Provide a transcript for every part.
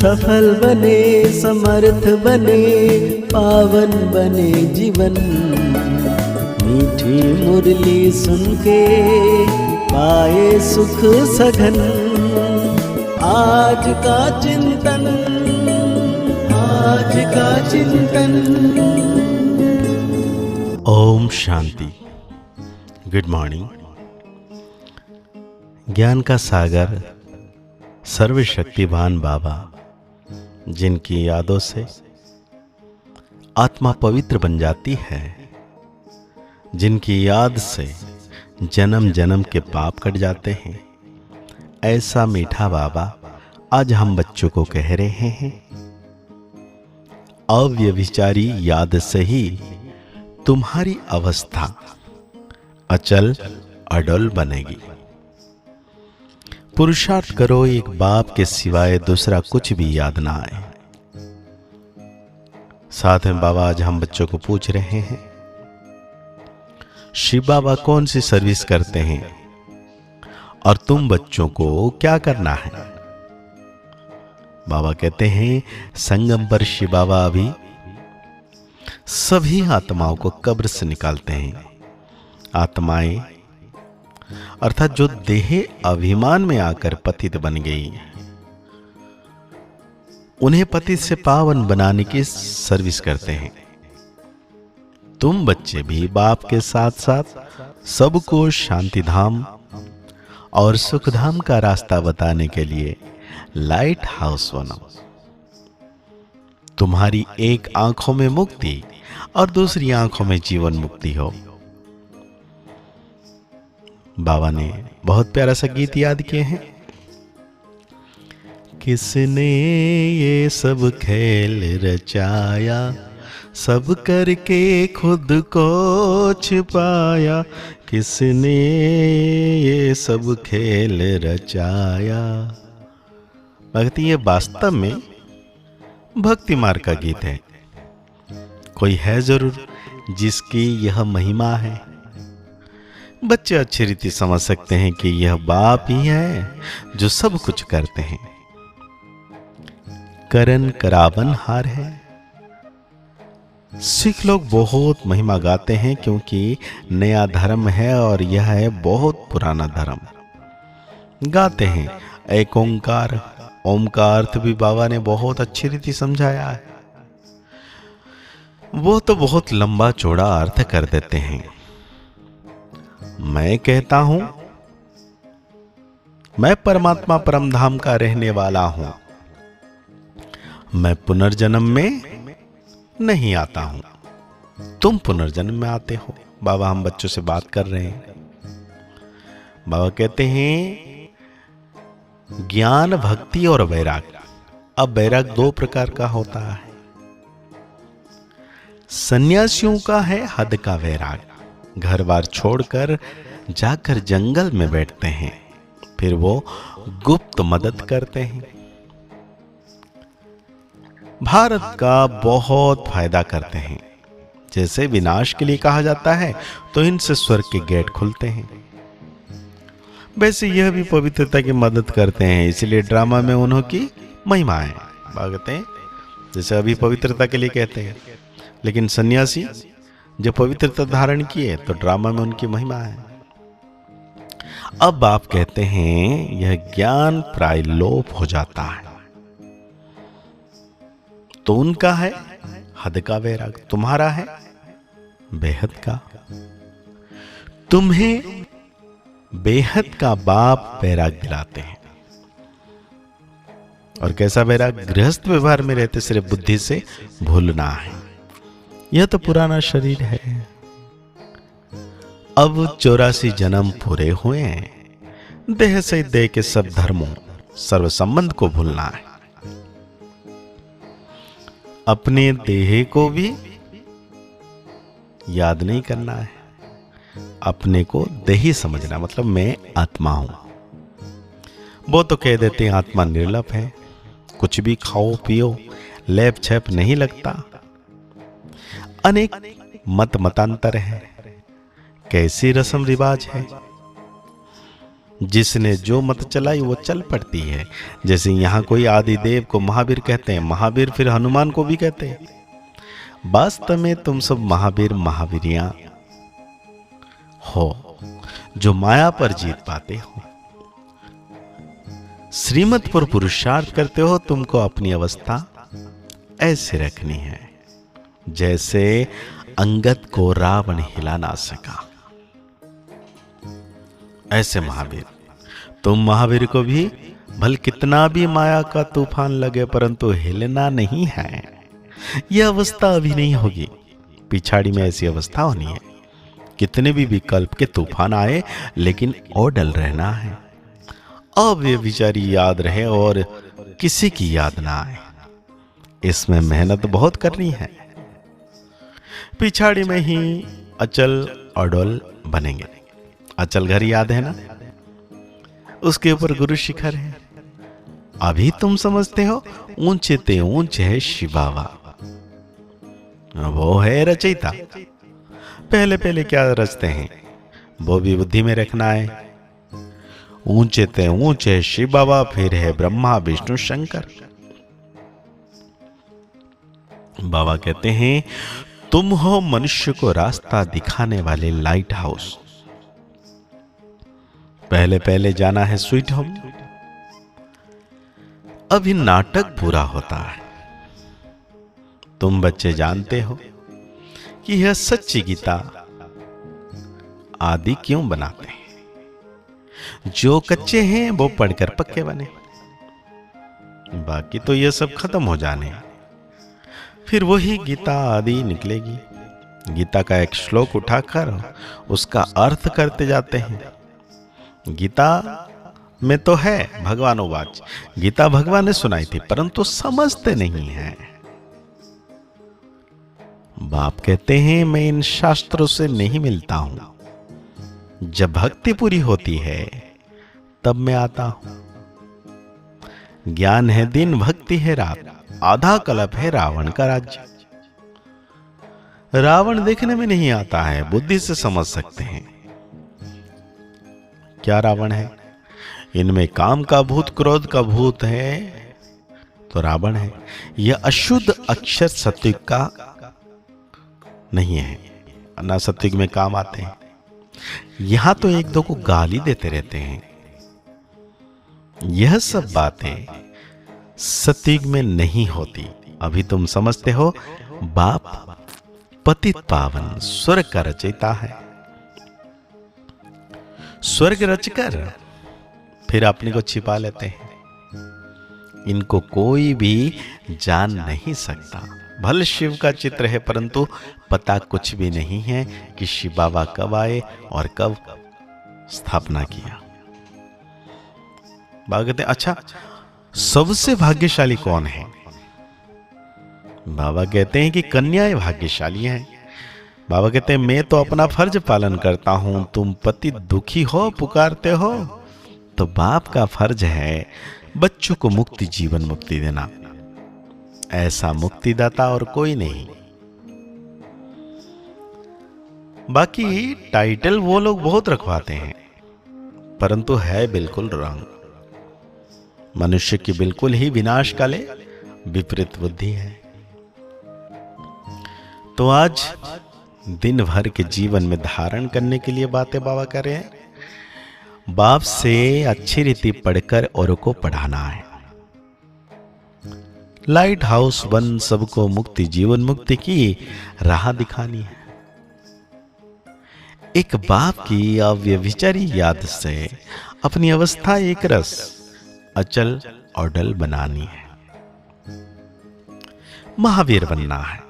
सफल बने, समर्थ बने, पावन बने जीवन। मीठी मुरली सुन के पाए सुख सघन। आज का चिंतन, आज का चिंतन। ओम शांति। Good morning. ज्ञान का सागर सर्वशक्तिवान बाबा, जिनकी यादों से आत्मा पवित्र बन जाती है, जिनकी याद से जन्म जन्म के पाप कट जाते हैं, ऐसा मीठा बाबा आज हम बच्चों को कह रहे हैं, अव्यभिचारी याद से ही तुम्हारी अवस्था अचल अडल बनेगी। पुरुषार्थ करो एक बाप के सिवाय दूसरा कुछ भी याद ना आए। साथ में बाबा आज हम बच्चों को पूछ रहे हैं, शिव बाबा कौन सी सर्विस करते हैं और तुम बच्चों को क्या करना है? बाबा कहते हैं, संगम पर शिव बाबा अभी सभी आत्माओं को कब्र से निकालते हैं। आत्माएं अर्थात जो देह अभिमान में आकर पतित बन गई, उन्हें पतित से पावन बनाने की सर्विस करते हैं। तुम बच्चे भी बाप के साथ साथ सबको शांति धाम और सुख धाम का रास्ता बताने के लिए लाइट हाउस बनो। तुम्हारी एक आंखों में मुक्ति और दूसरी आंखों में जीवन मुक्ति हो। बाबा ने बहुत प्यारा सा गीत याद किए हैं। किसने ये सब खेल रचाया, सब करके खुद को छिपाया। किसने ये सब खेल रचाया। भक्ति ये वास्तव में भक्ति मार्ग का गीत है। कोई है जरूर जिसकी यह महिमा है। बच्चे अच्छी रीति समझ सकते हैं कि यह बाप ही है जो सब कुछ करते हैं। करन करावन हार है। सिख लोग बहुत महिमा गाते हैं क्योंकि नया धर्म है और यह है बहुत पुराना धर्म। गाते हैं एक ओंकार। ओम का अर्थ भी बाबा ने बहुत अच्छी रीति समझाया है। वो तो बहुत लंबा चौड़ा अर्थ कर देते हैं। मैं कहता हूं, मैं परमात्मा परमधाम का रहने वाला हूं। मैं पुनर्जन्म में नहीं आता हूं, तुम पुनर्जन्म में आते हो। बाबा हम बच्चों से बात कर रहे हैं। बाबा कहते हैं ज्ञान, भक्ति और वैराग। अब वैराग दो प्रकार का होता है। सन्यासियों का है हद का वैराग। घर बार छोड़कर जाकर जंगल में बैठते हैं, फिर वो गुप्त मदद करते हैं। भारत का बहुत फायदा करते हैं। जैसे विनाश के लिए कहा जाता है तो इनसे स्वर्ग के गेट खुलते हैं। वैसे यह भी पवित्रता की मदद करते हैं, इसलिए ड्रामा में उन्हों की महिमा है। भागते हैं जैसे अभी पवित्रता के लिए कहते हैं, लेकिन सन्यासी जो पवित्रता धारण किए तो ड्रामा में उनकी महिमा है। अब आप कहते हैं यह ज्ञान प्राय लोप हो जाता है, तो उनका है हद का वैराग, तुम्हारा है बेहद का। तुम्हें बेहद का बाप वैराग दिलाते हैं। और कैसा वैराग? गृहस्थ व्यवहार में रहते सिर्फ बुद्धि से भूलना है। यह तो पुराना शरीर है। अब 84 जन्म पूरे हुए हैं। देह से देह के सब धर्मों, सर्व संबंध को भूलना है। अपने देह को भी याद नहीं करना है। अपने को देही समझना, मतलब मैं आत्मा हूं। वो तो कह देते हैं आत्मा निर्लप है, कुछ भी खाओ पियो, लेप छेप नहीं लगता। अनेक मत मतांतर है, कैसी रस्म रिवाज है। जिसने जो मत चलाई वो चल पड़ती है। जैसे यहाँ कोई आदिदेव को महावीर कहते हैं, महावीर फिर हनुमान को भी कहते हैं। वास्तव में तुम सब महावीर महावीरियां हो जो माया पर जीत पाते हो। श्रीमत पर पुरुषार्थ करते हो। तुमको अपनी अवस्था ऐसे रखनी है जैसे अंगद को रावण हिला ना सका। ऐसे महावीर, तुम महावीर को भी भल कितना भी माया का तूफान लगे परंतु हिलना नहीं है। यह अवस्था अभी नहीं होगी, पिछाड़ी में ऐसी अवस्था होनी है। कितने भी विकल्प के तूफान आए लेकिन अडल रहना है। अब ये विचारी याद रहे और किसी की याद ना आए। इसमें मेहनत बहुत करनी है। पिछाड़ी में ही अचल अडल बनेंगे। अचल घर याद है ना, उसके ऊपर गुरु शिखर है। अभी तुम समझते हो ऊंचे ते ऊंचे है शिबावा, वो है रचयिता। पहले पहले क्या रचते हैं वो भी बुद्धि में रखना है। ऊंचे ते ऊंचे शिव बाबा, फिर है ब्रह्मा विष्णु शंकर। बाबा कहते हैं तुम हो मनुष्य को रास्ता दिखाने वाले लाइट हाउस। पहले पहले जाना है स्वीट होम। अभी नाटक पूरा होता है। तुम बच्चे जानते हो कि यह सच्ची गीता आदि क्यों बनाते हैं। जो कच्चे हैं वो पढ़कर पक्के बने, बाकी तो यह सब खत्म हो जाने, फिर वही गीता आदि निकलेगी। गीता का एक श्लोक उठाकर उसका अर्थ करते जाते हैं। गीता में तो है भगवानोवाच, गीता भगवान ने सुनाई थी परंतु समझते नहीं हैं। बाप कहते हैं मैं इन शास्त्रों से नहीं मिलता हूं। जब भक्ति पूरी होती है तब मैं आता हूं। ज्ञान है दिन, भक्ति है रात, आधा कल्प है रावण का राज्य। रावण देखने में नहीं आता है, बुद्धि से समझ सकते हैं। क्या रावण है? इनमें काम का भूत, क्रोध का भूत है तो रावण है। यह अशुद्ध अक्षर सत्विक का नहीं है, ना सत्विक में काम आते हैं। यहां तो एक दो को गाली देते रहते हैं। यह सब बातें सत्विक में नहीं होती। अभी तुम समझते हो बाप पतित पावन स्वर्ग का रचयिता है। स्वर्ग रचकर फिर अपने को छिपा लेते हैं। इनको कोई भी जान नहीं सकता। भले शिव का चित्र है परंतु पता कुछ भी नहीं है कि शिव बाबा कब आए और कब स्थापना किया। बाबा कहते हैं अच्छा सबसे भाग्यशाली कौन है? बाबा कहते हैं कि कन्याएं भाग्यशाली हैं। बाबा कहते हैं मैं तो अपना फर्ज पालन करता हूं। तुम पति दुखी हो, पुकारते हो, तो बाप का फर्ज है बच्चों को मुक्ति, जीवन मुक्ति देना। ऐसा मुक्तिदाता और कोई नहीं। बाकी टाइटल वो लोग बहुत रखवाते हैं परंतु है बिल्कुल रंग। मनुष्य की बिल्कुल ही विनाश काले विपरीत बुद्धि है। तो आज दिन भर के जीवन में धारण करने के लिए बातें बाबा कर रहे हैं। बाप से अच्छी रीति पढ़कर औरों को पढ़ाना है। लाइट हाउस बन सबको मुक्ति, जीवन मुक्ति की राह दिखानी है। एक बाप की अव्यभिचारी याद से अपनी अवस्था एक रस अचल अडल बनानी है। महावीर बनना है।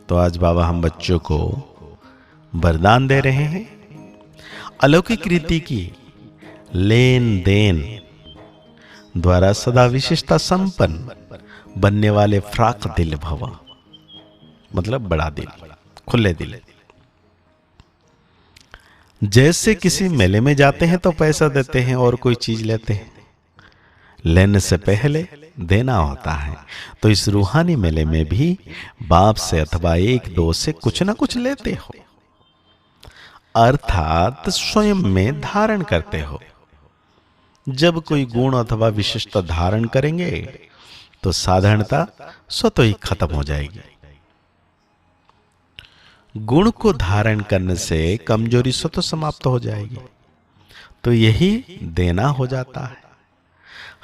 तो आज बाबा हम बच्चों को वरदान दे रहे हैं। अलौकिक रीति की लेन देन द्वारा सदा विशेषता संपन्न बनने वाले फ्राक दिल भव, मतलब बड़ा दिल, खुले दिल। जैसे किसी मेले में जाते हैं तो पैसा देते हैं और कोई चीज लेते हैं, लेने से पहले देना होता है। तो इस रूहानी मेले में भी बाप से अथवा एक दो से कुछ ना कुछ लेते हो। अर्थात स्वयं में धारण करते हो। जब कोई गुण अथवा विशिष्टता धारण करेंगे तो साधारणता स्वतः ही खत्म हो जाएगी। गुण को धारण करने से कमजोरी स्वतः समाप्त हो जाएगी। तो यही देना हो जाता है।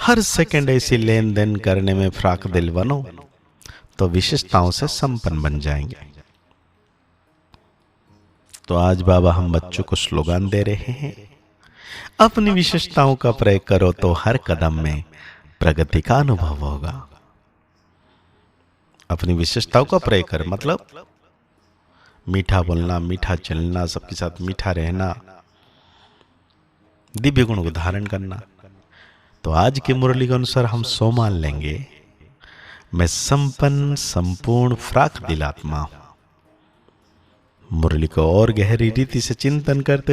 हर सेकंड ऐसी लेन देन करने में फ्राक दिल बनो तो विशेषताओं से संपन्न बन जाएंगे। तो आज बाबा हम बच्चों को स्लोगन दे रहे हैं, अपनी विशेषताओं का प्रयोग करो तो हर कदम में प्रगति का अनुभव होगा। अपनी विशेषताओं का प्रयोग कर मतलब मीठा बोलना, मीठा चलना, सबके साथ मीठा रहना, दिव्य गुण को धारण करना। तो आज की मुरली के अनुसार हम 100 मान लेंगे, मैं संपन्न संपूर्ण फ्राक दिल आत्मा हूं। मुरली को और गहरी रीति से चिंतन करते